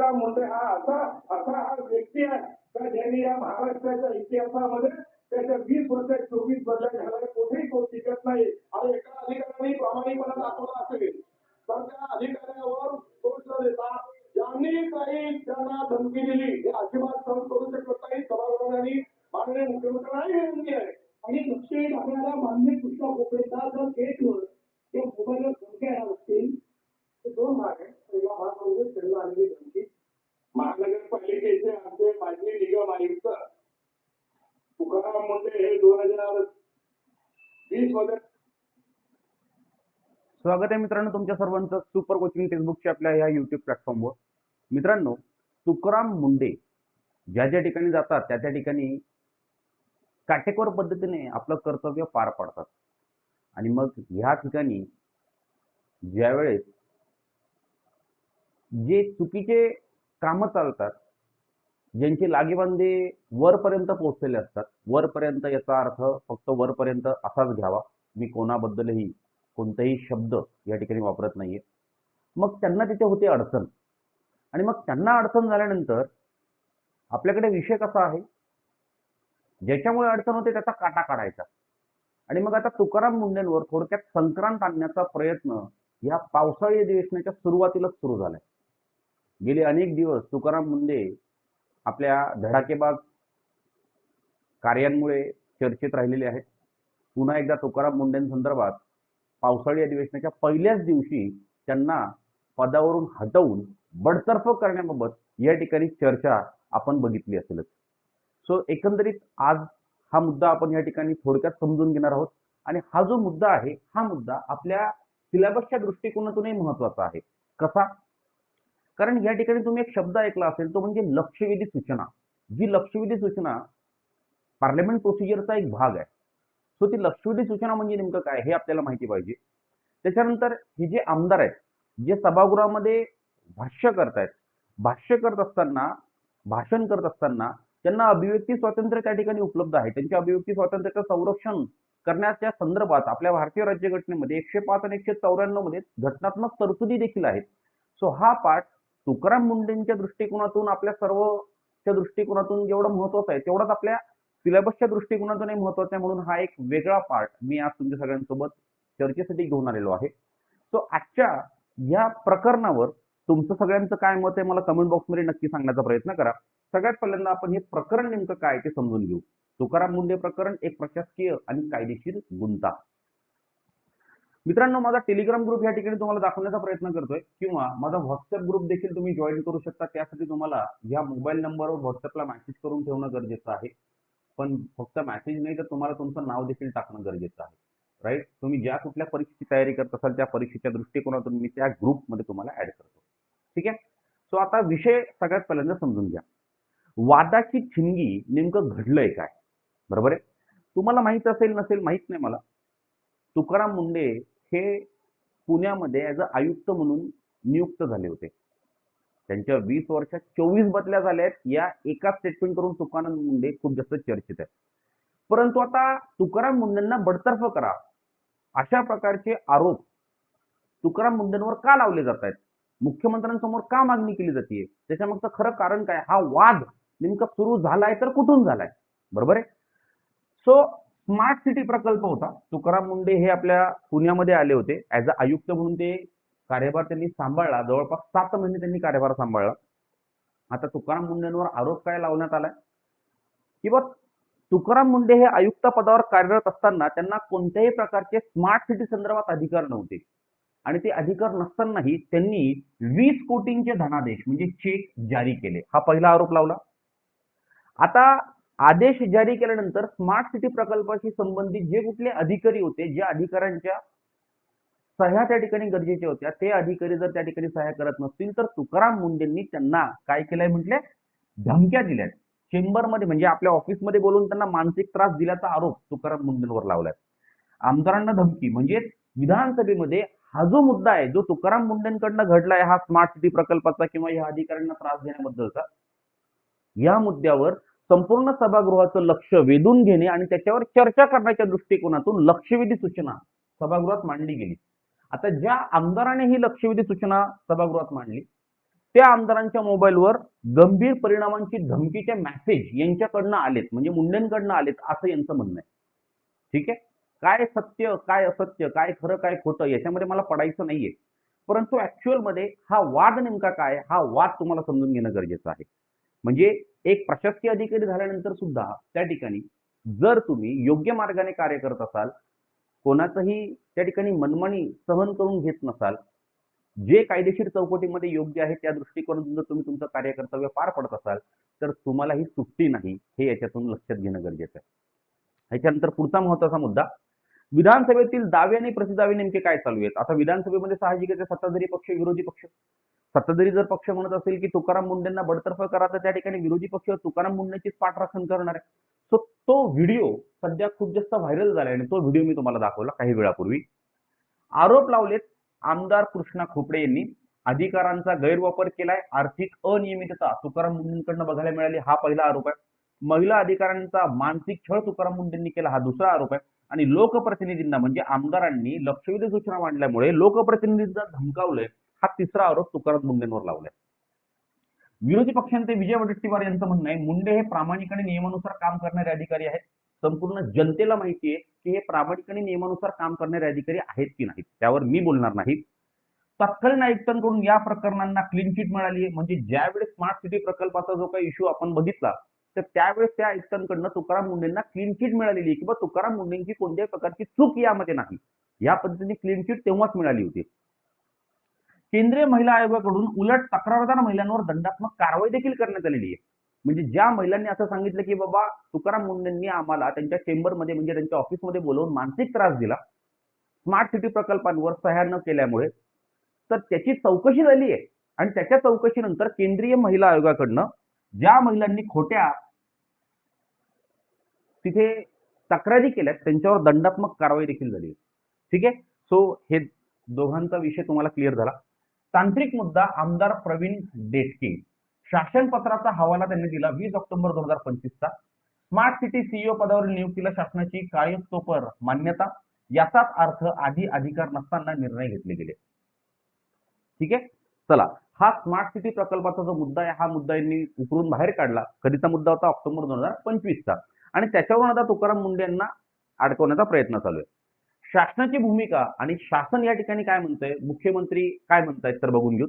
तुकाराम मुंडे हा असा असा हा व्यक्ती आहे का ज्यांनी या महाराष्ट्राच्या इतिहासामध्ये त्याच्या 20 वर्षात 24 बदल झाला कुठेही तो टिकत नाही. आणि एका अधिकाऱ्याने प्रामाणिकपणा दाखवला असेल तर त्या अधिकाऱ्यावर दोष न देता ज्यांनी काही त्यांना धमकी दिली हे अजिबात सहन करू शकत नाही. सभागृहाने माननीय मुख्यमंत्र्यांनी हे निर्णय आहे. आणि लक्ष्मी आपल्याला माननीय पुष्पा कोपरेचा जर केसवर ते मोबाईलवर धमक्या येणार असतील तर दोन भाग आहे. पहिला भाग म्हणजे त्यांना आलेली धमकी. महानगरपालिकेचे आमचे माजी निगम आयुक्त तुकाराम मुंडे हे 2020 मध्ये. स्वागत आहे मित्रांनो तुमच्या सर्वांचं सुपर कोचिंग टेक्स्टबुकच्या आपल्या या युट्यूब प्लॅटफॉर्मवर. मित्रांनो, तुकाराम मुंडे ज्या ज्या ठिकाणी जातात त्या त्या ठिकाणी काटेकोर पद्धतीने आपलं कर्तव्य पार पाडतात. आणि मग ह्या ठिकाणी ज्यावेळेस जे चुकीचे कामं चालतात, ज्यांचे लागेबांधे वरपर्यंत पोहोचलेले असतात, वरपर्यंत याचा अर्थ फक्त वरपर्यंत असाच घ्यावा, मी कोणाबद्दलही कोणताही शब्द या ठिकाणी वापरत नाहीये. मग त्यांना तिथे होते अडचण. आणि मग त्यांना अडचण झाल्यानंतर आपल्याकडे विषय कसा आहे, ज्याच्यामुळे अडचण होते त्याचा काटा काढायचा. आणि मग आता तुकाराम मुंडेंवर थोडक्यात संक्रांत आणण्याचा प्रयत्न या पावसाळी अधिवेशनाच्या सुरुवातीलाच सुरू झालाय. गेले अनेक दिवस तुकाराम मुंडे आपल्या धडाकेबाज कार्यांमुळे चर्चेत राहिलेले आहेत. पुन्हा एकदा तुकाराम मुंडेंसंदर्भात पावसाळी अधिवेशनाच्या पहिल्याच दिवशी त्यांना पदावरून हटवून बडतर्फ करण्याबाबत या ठिकाणी चर्चा आपण बघितली असेलच. सो एकंदरीत आज हा मुद्दा आपण या ठिकाणी थोडक्यात समजून घेणार आहोत. आणि हा जो मुद्दा आहे हा मुद्दा आपल्या सिलेबसच्या दृष्टिकोनातूनही महत्वाचा आहे. कसा? कारण या ठिकाणी तुम्ही एक शब्द ऐकला असेल तो म्हणजे लक्षवेधी सूचना. जी लक्षवेधी सूचना पार्लमेंट प्रोसिजरचा एक भाग आहे. सो ती लक्षवेधी सूचना म्हणजे नेमकं काय हे आपल्याला माहिती पाहिजे. त्याच्यानंतर हे जे आमदार आहेत जे सभागृहामध्ये भाष्य करतायत, भाष्य करत असताना भाषण करत असताना त्यांना अभिव्यक्ती स्वातंत्र्य त्या ठिकाणी उपलब्ध आहे. त्यांच्या अभिव्यक्ती स्वातंत्र्याचं संरक्षण करण्याच्या संदर्भात आपल्या भारतीय राज्यघटनेमध्ये 105 आणि 194 मध्ये घटनात्मक तरतुदी देखील आहेत. सो हा पाठ तुकाराम मुंडेंच्या दृष्टिकोनातून आपल्या सर्वच्या दृष्टिकोनातून जेवढं महत्वाचं आहे तेवढाच आपल्या सिलेबसच्या दृष्टिकोनातूनही महत्वाचा आहे. म्हणून हा एक वेगळा पार्ट मी आज तुमच्या सगळ्यांसोबत चर्चेसाठी घेऊन आलेलो आहे. सो आजच्या या प्रकरणावर तुमचं सगळ्यांचं काय मत आहे मला कमेंट बॉक्समध्ये नक्की सांगण्याचा प्रयत्न करा. सगळ्यात पहिल्यांदा आपण हे प्रकरण नेमकं काय ते समजून घेऊ. तुकाराम मुंडे प्रकरण एक प्रशासकीय आणि कायदेशीर गुंता. मित्रांनो, माझा टेलिग्राम ग्रुप या ठिकाणी तुम्हाला दाखवण्याचा प्रयत्न करतोय किंवा माझा व्हॉट्सअप ग्रुप देखील तुम्ही जॉईन करू शकता. त्यासाठी तुम्हाला या मोबाईल नंबरवर व्हॉट्सअपला मेसेज करून ठेवणं गरजेचं आहे. पण फक्त मेसेज नाही तर तुम्हाला तुमचं नाव देखील टाकणं गरजेचं आहे. राईट? तुम्ही ज्या कुठल्या परीक्षेची तयारी करत असाल त्या परीक्षेच्या दृष्टिकोनातून मी त्या ग्रुपमध्ये तुम्हाला ऍड करतो. ठीक आहे? सो आता विषय सगळ्यात पहिल्यांदा समजून घ्या. वादाची ठिणगी नेमकं घडलंय काय? बरोबर आहे? तुम्हाला माहित असेल नसेल माहित नाही मला, तुकाराम मुंडे हे पुण्यामध्ये ऍज अ आयुक्त म्हणून नियुक्त झाले होते. त्यांच्या 20 वर्षात 24 बदल्या झाल्या आहेत. या एका स्टेटमेंट करून तुकाराम मुंडे खूप जास्त चर्चेत आहेत. परंतु आता तुकाराम मुंडेंना बडतर्फ करा अशा प्रकारचे आरोप तुकाराम मुंडेंवर का लावले जात आहेत, मुख्यमंत्र्यांसमोर का मागणी केली जाते, त्याच्यामागचं खरं कारण काय, हा वाद नेमका सुरू झालाय तर कुठून झालाय? बरोबर आहे? सो स्मार्ट सिटी प्रकल्प होता. तुकाराम मुंडे हे आपल्या पुण्यामध्ये आले होते ऍज अ आयुक्त म्हणून. ते कार्यभार त्यांनी सांभाळला, जवळपास 7 महिने त्यांनी कार्यभार सांभाळला. आता तुकाराम मुंडेंवर आरोप काय लावण्यात आलाय की बा तुकाराम मुंडे हे आयुक्त पदावर कार्यरत असताना त्यांना कोणत्याही प्रकारचे स्मार्ट सिटी संदर्भात अधिकार नव्हते. आणि ते अधिकार नसतानाही त्यांनी 20 कोटींचे धनादेश म्हणजे चेक जारी केले. हा पहिला आरोप लावला. आता आदेश जारी केल्यानंतर स्मार्ट सिटी प्रकल्पाशी संबंधित जे कुठले अधिकारी होते, ज्या अधिकाऱ्यांच्या सह्या त्या ठिकाणी गरजेच्या होत्या, ते अधिकारी जर त्या ठिकाणी सह्या करत नसतील तर तुकाराम मुंडेंनी त्यांना काय केलंय म्हटले, धमक्या दिल्यात. चेंबरमध्ये म्हणजे आपल्या ऑफिसमध्ये बोलून त्यांना मानसिक त्रास दिल्याचा आरोप तुकाराम मुंडेंवर लावलाय. आमदारांना धमकी म्हणजे विधानसभेमध्ये हा जो मुद्दा आहे जो तुकाराम मुंडेंकडनं घडलाय, हा स्मार्ट सिटी प्रकल्पाचा किंवा या अधिकाऱ्यांना त्रास देण्याबद्दलचा, या मुद्द्यावर संपूर्ण सभागृहाचं लक्ष वेधून घेणे आणि त्याच्यावर चर्चा करण्याच्या दृष्टिकोनातून लक्षवेधी सूचना सभागृहात मांडली गेली. आता ज्या आमदाराने ही लक्षवेधी सूचना सभागृहात मांडली त्या आमदारांच्या मोबाईलवर गंभीर परिणामांची धमकीचे मेसेज यांच्याकडनं आलेत, म्हणजे मुंडेंकडनं आलेत, असं यांचं म्हणणं आहे. ठीक आहे, काय सत्य काय असत्य, काय खरं काय खोटं, याच्यामध्ये मला पडायचं नाहीये. परंतु ऍक्च्युअल मध्ये हा वाद नेमका काय, हा वाद तुम्हाला समजून घेणं गरजेचं आहे. म्हणजे एक प्रशासकीय अधिकारी झाल्यानंतर सुद्धा त्या ठिकाणी जर तुम्ही योग्य मार्गाने कार्य करत असाल, कोणाचंही त्या ठिकाणी मनमानी सहन करून घेत नसाल, जे कायदेशीर चौकटीमध्ये योग्य आहे त्या दृष्टिकोनातून जर तुम्ही तुमचं कार्यकर्तव्य पार पडत असाल, तर तुम्हाला ही सुट्टी नाही, हे याच्यातून लक्षात घेणं गरजेचं आहे. ह्याच्यानंतर पुढचा महत्वाचा मुद्दा, विधानसभेतील दावे आणि प्रतिदावे नेमके काय चालू आहेत. आता विधानसभेमध्ये साहजिकच आहे, सत्ताधारी पक्ष विरोधी पक्ष. सत्ताधारी जर पक्ष म्हणत असेल की तुकाराम मुंडेंना बडतर्फ करा, तर त्या ठिकाणी विरोधी पक्ष तुकाराम मुंडेंचीच पाठराखण करणार आहे. सो तो व्हिडिओ सध्या खूप जास्त व्हायरल झालाय आणि तो व्हिडिओ मी तुम्हाला दाखवला काही वेळापूर्वी. आरोप लावलेत आमदार कृष्णा खोपडे यांनी अधिकारांचा गैरवापर केलाय, आर्थिक अनियमितता तुकाराम मुंडेंकडनं बघायला मिळाली, हा पहिला आरोप आहे. महिला अधिकाऱ्यांचा मानसिक छळ तुकाराम मुंडेंनी केला, हा दुसरा आरोप आहे. आणि लोकप्रतिनिधींना म्हणजे आमदारांनी लक्षवेधी सूचना मांडल्यामुळे लोकप्रतिनिधींना धमकावलंय, हा तिसरा आरोप तुकाराम मुंडेंवर लावलाय. विरोधी पक्षांचे विजय वडेट्टीवार यांचं म्हणणं आहे, मुंडे हे प्रामाणिक आणि नियमानुसार काम करणारे अधिकारी आहेत. संपूर्ण जनतेला माहिती आहे की हे प्रामाणिक आणि नियमानुसार काम करणारे अधिकारी आहेत की नाहीत, त्यावर मी बोलणार नाही. तत्कालीन आयुक्तांकडून या प्रकरणांना क्लीन चिट मिळाली आहे. म्हणजे ज्यावेळेस स्मार्ट सिटी प्रकल्पाचा जो काही इश्यू आपण बघितला, तर त्यावेळेस त्या आयुक्तांकडनं तुकाराम मुंडेंना क्लीन चिट मिळालेली आहे, किंवा तुकाराम मुंडेंची कोणत्याही प्रकारची चूक यामध्ये नाही, या पद्धतीने क्लीन चिट तेव्हाच मिळाली होती. केंद्रीय महिला आयोगाकडून उलट तक्रारदार महिलांवर दंडात्मक कारवाई देखील करण्यात आलेली आहे. म्हणजे ज्या महिलांनी असं सांगितलं की बाबा तुकाराम मुंडेंनी आम्हाला त्यांच्या चेंबरमध्ये म्हणजे त्यांच्या ऑफिसमध्ये बोलवून मानसिक त्रास दिला स्मार्ट सिटी प्रकल्पांवर सह्या न केल्यामुळे, तर त्याची चौकशी झाली आहे. आणि त्याच्या चौकशीनंतर केंद्रीय महिला आयोगाकडनं ज्या महिलांनी खोट्या तिथे तक्रारी केल्यात त्यांच्यावर दंडात्मक कारवाई देखील झाली. ठीक आहे, सो हे दोघांचा विषय तुम्हाला क्लिअर झाला. तांत्रिक मुद्दा, आमदार प्रवीण डेटके शासन पत्राचा हवाला त्यांनी दिला 20 ऑक्टोबर 2025चा. स्मार्ट सिटी सीईओ पदावरील नियुक्तीला शासनाची कायमस्वरूपी मान्यता, याचाच अर्थ आधी अधिकार नसताना निर्णय घेतले गेले. ठीक आहे, चला, हा स्मार्ट सिटी प्रकल्पाचा जो मुद्दा आहे, हा मुद्दा यांनी उकरून बाहेर काढला. कधीचा मुद्दा होता, ऑक्टोबर 2025चा. आणि त्याच्यावरून आता तुकाराम मुंडे यांना अडकवण्याचा प्रयत्न चालू आहे. शासनाची भूमिका आणि शासन या ठिकाणी काय म्हणतंय, मुख्यमंत्री काय म्हणतायत तर बघून घेऊ.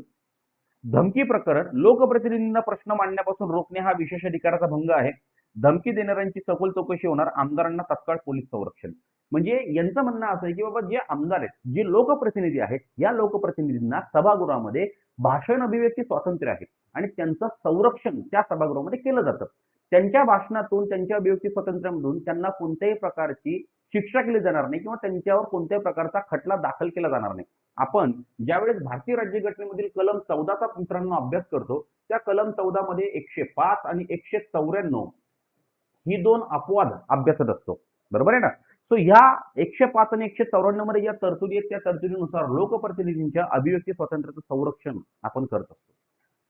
धमकी प्रकरण, लोकप्रतिनिधींना प्रश्न मांडण्यापासून रोखणे हा विशेष अधिकाराचा भंग आहे. धमकी देणाऱ्यांची सखोल चौकशी होणार, आमदारांना तत्काळ पोलीस संरक्षण. म्हणजे यांचं म्हणणं असं आहे की बाबा जे आमदार आहेत, जे लोकप्रतिनिधी आहेत, या लोकप्रतिनिधींना सभागृहामध्ये भाषण अभिव्यक्ती स्वातंत्र्य आहे आणि त्यांचं संरक्षण त्या सभागृहामध्ये केलं जातं. त्यांच्या भाषणातून, त्यांच्या अभिव्यक्ती स्वातंत्र्यामधून त्यांना कोणत्याही प्रकारची शिक्षा केली जाणार नाही किंवा त्यांच्यावर कोणत्याही प्रकारचा खटला दाखल केला जाणार नाही. आपण ज्यावेळेस भारतीय राज्यघटनेमधील कलम 14चा मित्रांनो अभ्यास करतो, त्या कलम 14 मध्ये 105 आणि 194 ही दोन अपवाद अभ्यासत असतो, बरोबर आहे ना. सो ह्या 105 आणि 194 मध्ये ज्या तरतुदी आहेत, त्या तरतुदीनुसार लोकप्रतिनिधींच्या अभिव्यक्ती स्वातंत्र्याचं संरक्षण आपण करत असतो.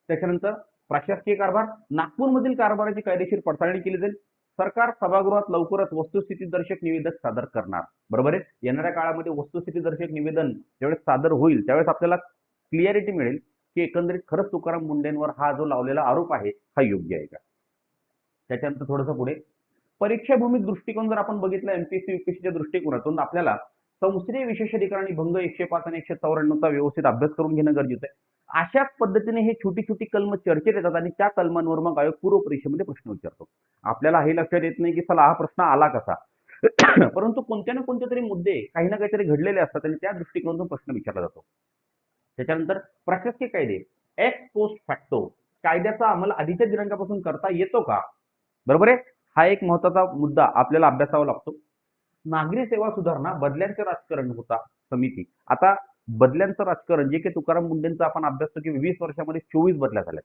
त्याच्यानंतर प्रशासकीय कारभार, नागपूरमधील कारभाराची कायदेशीर पडताळणी केली जाईल. सरकार सभागृहात लवकरच वस्तुस्थिती दर्शक निवेदक सादर करणार, बरोबर आहे. येणाऱ्या काळामध्ये वस्तुस्थिती दर्शक निवेदन ज्यावेळेस सादर होईल, त्यावेळेस आपल्याला क्लिअरिटी मिळेल की एकंदरीत खरंच तुकाराम मुंडेंवर हा जो लावलेला आरोप आहे हा योग्य आहे का. त्याच्यानंतर थोडंसं पुढे, परीक्षा भूमिक दृष्टिकोन जर आपण बघितला एमपीएससी यूपीएससीच्या दृष्टिकोनातून, आपल्याला संसदीय विशेष अधिकार आणि भंग 105 आणि 194चा व्यवस्थित अभ्यास करून घेणं गरजेचं आहे. अशाच पद्धतीने हे छोटी छोटी कलम चर्चेत येतात आणि त्या कलमांवर मग आयोग पूर्व परीक्षेमध्ये प्रश्न विचारतो. आपल्याला हे लक्षात येत नाही की चला हा प्रश्न आला कसा, परंतु कोणत्या ना कोणत्या तरी मुद्दे काही ना काहीतरी घडलेले असतात आणि त्या दृष्टिकोनातून प्रश्न विचारला जातो. त्याच्यानंतर प्रशासकीय कायदे, एक्स पोस्ट फॅक्टो कायद्याचा अंमल आधीच्या दिनांकापासून करता येतो का, बरोबर आहे. हा एक महत्वाचा मुद्दा आपल्याला अभ्यासावा लागतो. नागरी सेवा सुधारणा, बदल्यांचं राजकारण होता समिती. आता बदल्यांचं राजकारण जे की तुकाराम मुंडेंचा आपण अभ्यास की 20 वर्षामध्ये 24 बदल्या झाल्या,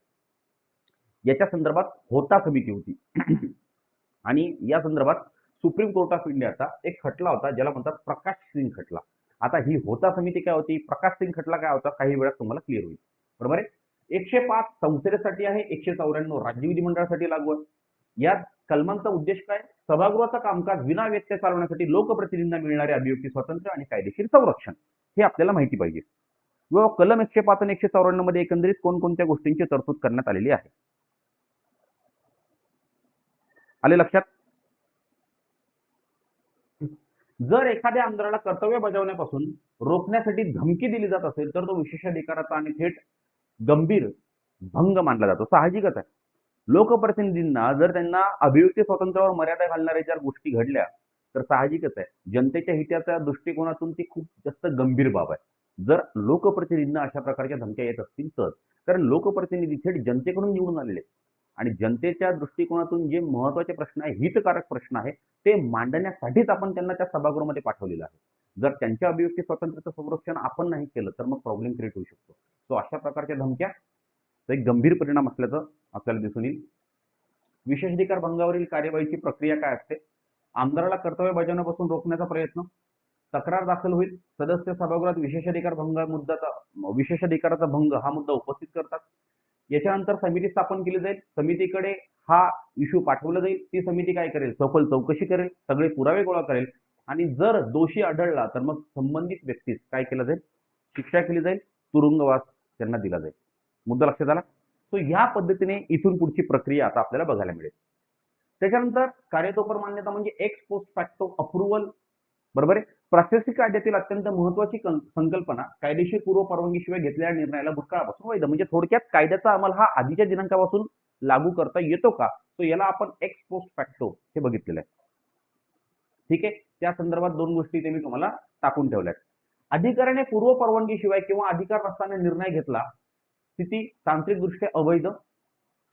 याच्या संदर्भात होता समिती होती. आणि या संदर्भात सुप्रीम कोर्ट ऑफ इंडियाचा एक खटला होता ज्याला म्हणतात प्रकाश सिंग खटला. आता ही होता समिती काय होती, प्रकाश सिंग खटला काय होता, काही वेळात तुम्हाला क्लिअर होईल, बरोबर आहे. 105 संसदेसाठी आहे, 194 राज्य विधिमंडळासाठी लागू आहे. या कलमांचा उद्देश काय, सभागृहाचं कामकाज विना व्यत्यय चालवण्यासाठी लोकप्रतिनिधींना मिळणारे अभिव्यक्ती स्वातंत्र्य आणि कायदेशीर संरक्षण, हे आपल्याला माहिती पाहिजे. व कलम 105 आणि 194 मध्ये एकंदरीत कोणकोणत्या गोष्टींची तरतूद करण्यात आलेली आहे. आले लक्षात? जर एखाद्या आमदाराला कर्तव्य बजावण्यापासून रोखण्यासाठी धमकी दिली जात असेल तर तो विशेषाधिकाराचा आणि थेट गंभीर भंग मानला जातो. साहजिकच आहे. लोकप्रतिनिधींना जर त्यांना अभिव्यक्ती स्वातंत्र्यावर मर्यादा घालणाऱ्या ज्या गोष्टी घडल्या तर साहजिकच आहे जनतेच्या हिताच्या दृष्टिकोनातून ती खूप जास्त गंभीर बाब आहे. जर लोकप्रतिनिधींना अशा प्रकारच्या धमक्या येत असतील तर, कारण लोकप्रतिनिधी थेट जनतेकडून निवडून आलेले आहेत आणि जनतेच्या दृष्टिकोनातून जे महत्त्वाचे प्रश्न आहे, हितकारक प्रश्न आहे, ते मांडण्यासाठीच आपण त्यांना त्या सभागृहामध्ये पाठवलेलं आहे. जर त्यांच्या अभिव्यक्ती स्वातंत्र्याचं संरक्षण आपण नाही केलं तर मग प्रॉब्लेम क्रिएट होऊ शकतो. सो अशा प्रकारच्या धमक्या एक गंभीर परिणाम असल्याचं आपल्याला दिसून येईल. विशेषाधिकार भंगावरील कार्यवाहीची प्रक्रिया काय असते? आमदाराला कर्तव्य बजावण्यापासून रोखण्याचा प्रयत्न, तक्रार दाखल होईल, सदस्य सभागृहात विशेषाधिकाराचा भंग हा मुद्दा उपस्थित करतात. याच्यानंतर समिती स्थापन केली जाईल, समितीकडे हा इश्यू पाठवला जाईल, ती समिती काय करेल? सखोल चौकशी करेल, सगळे पुरावे गोळा करेल आणि जर दोषी आढळला तर मग संबंधित व्यक्तीस काय केलं जाईल? शिक्षा केली जाईल, तुरुंगवास त्यांना दिला जाईल. मुद्दा लक्षात आला? सो ह्या पद्धतीने इथून पुढची प्रक्रिया आता आपल्याला बघायला मिळेल. त्याच्यानंतर कार्यतोपर मान्यता म्हणजे एक्स पोस्ट फॅक्टो अप्रुव्हल, बरोबर आहे. प्रशासकीय कायद्यातील अत्यंत महत्वाची संकल्पना कायदेशीर पूर्व परवानगीशिवाय घेतलेल्या निर्णयाला भूतकाळापासून वैध, म्हणजे थोडक्यात कायद्याचा अंमल हा आधीच्या दिनांकापासून लागू करता येतो का, तो याला आपण एक्स पोस्ट फॅक्टो हे बघितलेलं आहे. ठीक आहे. त्या संदर्भात दोन गोष्टी ते मी तुम्हाला टाकून ठेवल्या आहेत. अधिकाऱ्याने पूर्व परवानगीशिवाय किंवा अधिकार नसताना निर्णय घेतला, स्थिती तांत्रिकदृष्ट्या अवैध.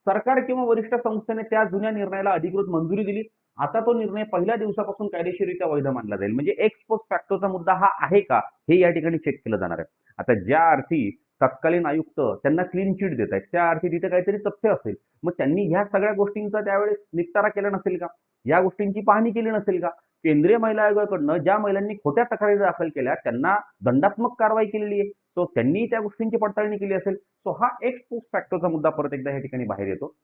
सरकार किंवा वरिष्ठ संस्थेने त्या जुन्या निर्णयाला अधिकृत मंजुरी दिली, आता तो निर्णय पहिल्या दिवसापासून कायदेशीररित्या वैध मानला जाईल. म्हणजे एक्स पोस्ट फॅक्टोचा मुद्दा हा आहे का हे या ठिकाणी चेक केलं जाणार आहे. आता ज्या अर्थी तत्कालीन आयुक्त त्यांना क्लीन चिट देत आहेत त्या अर्थी तिथे काहीतरी तथ्य असेल, मग त्यांनी ह्या सगळ्या गोष्टींचा त्यावेळेस निपटारा केला नसेल का? या गोष्टींची पाहणी केली नसेल का? केंद्रीय महिला आयोगाकडनं ज्या महिलांनी खोट्या तक्रारी दाखल केल्या त्यांना दंडात्मक कारवाई केलेली आहे, तो त्यांनी त्या गोष्टींची पडताळणी केली असेल. सो हा एक्स पोस्ट फॅक्टोचा मुद्दा परत एकदा या ठिकाणी बाहेर येतो.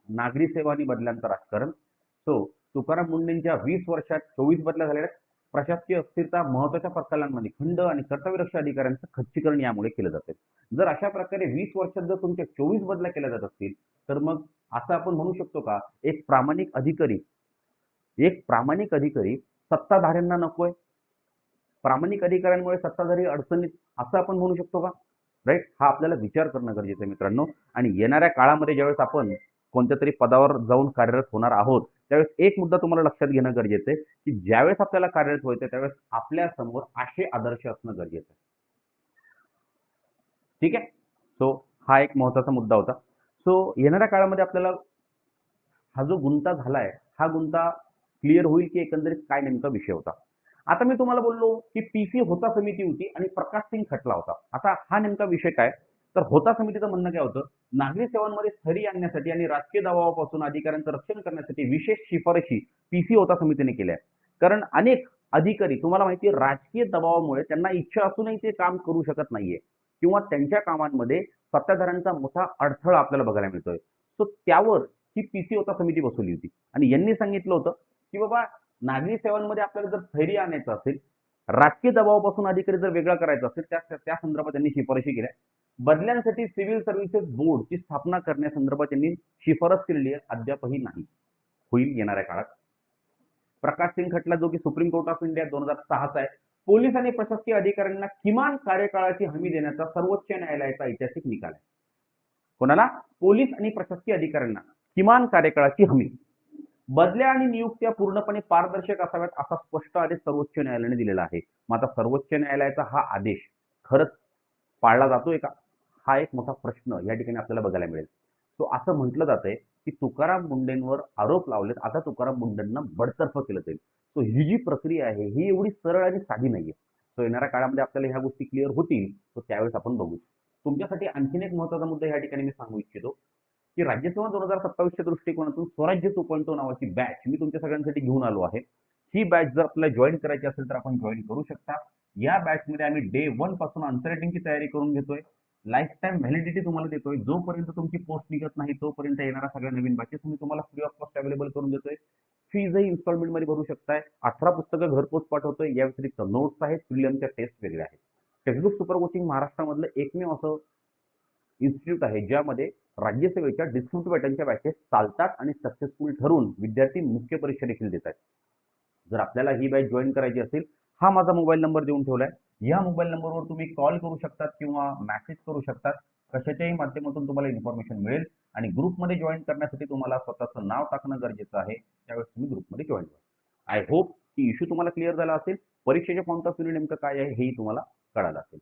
नागरी सेवा आणि बदल्यांचं राजकारण. सो तुकाराम मुंडेंच्या 20 वर्षात 24 बदल्या झालेल्या आहेत. प्रशासकीय अस्थिरता, महत्वाच्या प्रकरणांमध्ये खंड आणि कर्तव्यरक्षक अधिकाऱ्यांचं खच्चीकरण यामुळे केलं जाते. जर अशा प्रकारे 20 वर्षात जर तुमच्या 24 बदल्या केल्या जात असतील तर मग असं आपण म्हणू शकतो का एक प्रामाणिक अधिकारी सत्ताधाऱ्यांना नकोय, प्रामाणिक अधिकाऱ्यांमुळे सत्ताधारी अडचणीत, असं आपण म्हणू शकतो का? राईट. हा आपल्याला विचार करणं गरजेचं आहे मित्रांनो. आणि येणाऱ्या काळामध्ये ज्यावेळेस आपण कोणत्या तरी पदावर जाऊन कार्यरत होणार आहोत त्यावेळेस एक मुद्दा तुम्हाला लक्षात घेणं गरजेचं आहे की ज्यावेळेस आपल्याला कार्यरत व्हायचं त्यावेळेस आपल्या समोर असे आदर्श असणं गरजेचं आहे. ठीक आहे. सो हा एक महत्वाचा मुद्दा होता. सो येणाऱ्या काळामध्ये आपल्याला हा जो गुंता झालाय हा गुंता क्लिअर होईल की एकंदरीत काय नेमका विषय होता. आता मी तुम्हाला बोललो की पीसी होता समिती होती आणि प्रकाश सिंग खटला होता. आता हा नेमका विषय काय? तर होता समितीचं म्हणणं काय होतं? नागरी सेवांमध्ये स्थैर्य आणण्यासाठी आणि राजकीय दबावापासून अधिकाऱ्यांचं रक्षण करण्यासाठी विशेष शिफारशी पीसी होता समितीने केल्या. कारण अनेक अधिकारी तुम्हाला माहिती आहे राजकीय दबावामुळे त्यांना इच्छा असूनही ते काम करू शकत नाहीये किंवा त्यांच्या कामांमध्ये सत्ताधाऱ्यांचा मोठा अडथळा आपल्याला बघायला मिळतोय. सो त्यावर ही पीसी होता समिती बसवली होती आणि यांनी सांगितलं होतं की बाबा नागरी सेवांमध्ये आपल्याला जर स्थैर्य आणायचं असेल, राजकीय दबावापासून अधिकारी जर वेगळा करायचा असेल त्या संदर्भात त्यांनी शिफारशी केल्या. बदल्यांसाठी सिव्हिल सर्व्हिसेस बोर्डची स्थापना करण्यासंदर्भात त्यांनी शिफारस केलेली आहे, अद्यापही नाही. होईल येणाऱ्या काळात. प्रकाश सिंग खटला जो की सुप्रीम कोर्ट ऑफ इंडिया 2006चा आहे. पोलीस आणि प्रशासकीय अधिकाऱ्यांना किमान कार्यकाळाची हमी देण्याचा सर्वोच्च न्यायालयाचा ऐतिहासिक निकाल आहे. कोणाला? पोलीस आणि प्रशासकीय अधिकाऱ्यांना किमान कार्यकाळाची हमी. बदल्या आणि नियुक्त्या पूर्णपणे पारदर्शक असाव्यात असा स्पष्ट आदेश सर्वोच्च न्यायालयाने दिलेला आहे. मग आता सर्वोच्च न्यायालयाचा हा आदेश खरंच पाळला जातोय का? हा एक मोठा प्रश्न या ठिकाणी आपल्याला बघायला मिळेल. तो असं म्हटलं जातंय की तुकाराम मुंडेंवर आरोप लावलेत, आता तुकाराम मुंडेंना बडतर्फ केलं जाईल. सो ही जी प्रक्रिया आहे ही एवढी सरळ आणि साधी नाहीये. सो येणाऱ्या काळामध्ये आपल्याला ह्या गोष्टी क्लिअर होतील, तर त्यावेळेस आपण बघू. तुमच्यासाठी आणखीन एक महत्त्वाचा मुद्दा या ठिकाणी मी सांगू इच्छितो की राज्यसेवा 2027च्या दृष्टिकोनातून स्वराज्य 2.0 नावाची बॅच मी तुमच्या सगळ्यांसाठी घेऊन आलो आहे. ही बॅच जर आपल्याला जॉईन करायची असेल तर आपण जॉईन करू शकता. या बॅचमध्ये आम्ही डे 1 पासून आन्सर रायटिंगची तयारी करून घेतोय. लाईफ टाइम व्हॅलिडिटी तुम्हाला देतोय. जोपर्यंत तुमची पोस्ट निघत नाही तोपर्यंत येणाऱ्या सगळ्या नवीन बॅचेस मी तुम्हाला फ्री ऑफ कॉस्ट अवेलेबल करून देतोय. फीजही इन्स्टॉलमेंट मध्ये भरू शकताय. 18 पुस्तकं घरपोच पाठवतोय. या व्यतिरिक्त नोट्स आहेत, प्रिलिमच्या टेस्ट वेगळ्या आहेत. टेक्स्टबुक सुपर कोचिंग महाराष्ट्रामधलं एकमेव असं इन्स्टिट्यूट आहे ज्यामध्ये राज्यसेवेच्या डिस्ट्रिब्युट बॅटनच्या बॅचेस चालतात आणि सक्सेसफुल ठरून विद्यार्थी मुख्य परीक्षा देखील देत आहेत. जर आपल्याला ही बॅच जॉईन करायची असेल, हा माझा मोबाईल नंबर देऊन ठेवलाय. या मोबाईल नंबरवर तुम्ही कॉल करू शकतात किंवा मेसेज करू शकतात. कशाच्याही माध्यमातून तुम्हाला इन्फॉर्मेशन मिळेल आणि ग्रुपमध्ये जॉईन करण्यासाठी तुम्हाला स्वतःचं नाव टाकणं गरजेचं आहे. त्यावेळेस तुम्ही ग्रुपमध्ये जॉईन व्हा. आय होप की इश्यू तुम्हाला क्लिअर झाला असेल. परीक्षेच्या पॉईंट ऑफ व्ह्यू नेमकं काय आहे हेही तुम्हाला कळालं असेल.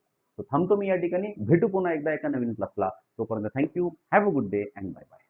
थांबतो मी या ठिकाणी. भेटू पुन्हा एकदा एका नवीन क्लासला. तोपर्यंत thank you. Have a good day and bye bye.